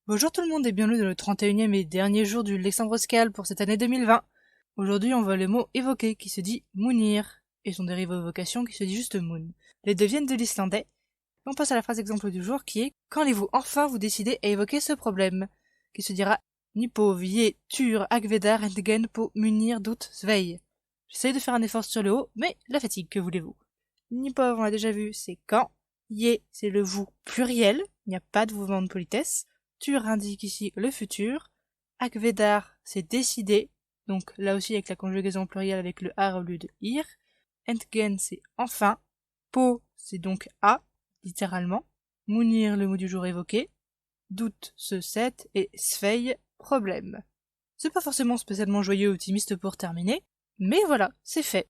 Bonjour tout le monde et bienvenue dans le 31e et dernier jour du Lexandroscal pour cette année 2020. Aujourd'hui on voit le mot évoqué qui se dit mounir et son dérivé évocation qui se dit juste moon. Les deux viennent de l'islandais. On passe à la phrase exemple du jour qui est quand allez-vous enfin vous décider à évoquer ce problème qui se dira Nipo vie tur agvedar entgen po munir dut svei. J'essaye de faire un effort sur le haut, mais la fatigue, que voulez-vous. Nipo, on l'a déjà vu, c'est quand. Yé, c'est le vous pluriel, il n'y a pas de mouvement de politesse. Tur indique ici le futur. Akvedar, c'est décider, donc là aussi avec la conjugaison plurielle avec le ar au lieu de ir. Entgen, c'est enfin. Po, c'est donc à, littéralement. Munir, le mot du jour évoqué. Doute, ce set, et svei, problème. C'est pas forcément spécialement joyeux ou optimiste pour terminer, mais voilà, c'est fait.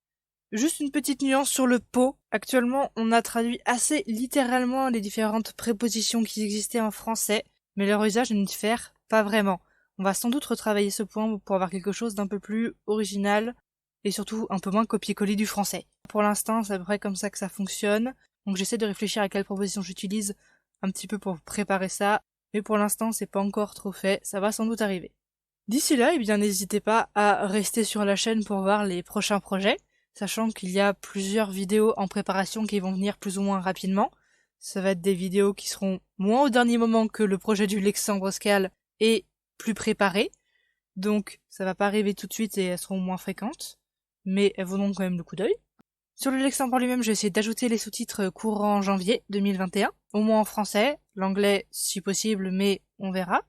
Juste une petite nuance sur le pot. Actuellement, on a traduit assez littéralement les différentes prépositions qui existaient en français, mais leur usage ne diffère pas vraiment. On va sans doute retravailler ce point pour avoir quelque chose d'un peu plus original et surtout un peu moins copier-coller du français. Pour l'instant, c'est à peu près comme ça que ça fonctionne, donc j'essaie de réfléchir à quelle proposition j'utilise un petit peu pour préparer ça, mais pour l'instant, c'est pas encore trop fait, ça va sans doute arriver. D'ici là, eh bien, n'hésitez pas à rester sur la chaîne pour voir les prochains projets, sachant qu'il y a plusieurs vidéos en préparation qui vont venir plus ou moins rapidement. Ça va être des vidéos qui seront moins au dernier moment que le projet du Lexandroscal et plus préparées. Donc, ça va pas arriver tout de suite et elles seront moins fréquentes. Mais elles vaudront quand même le coup d'œil. Sur le Lexandre lui-même, je vais essayer d'ajouter les sous-titres courant janvier 2021. Au moins en français, l'anglais si possible, mais on verra.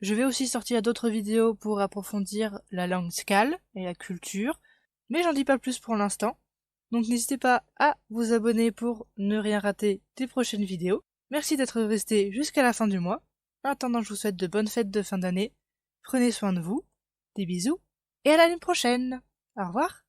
Je vais aussi sortir d'autres vidéos pour approfondir la langue scale et la culture, mais j'en dis pas plus pour l'instant. Donc n'hésitez pas à vous abonner pour ne rien rater des prochaines vidéos. Merci d'être resté jusqu'à la fin du mois. En attendant, je vous souhaite de bonnes fêtes de fin d'année. Prenez soin de vous, des bisous, et à l'année prochaine. Au revoir.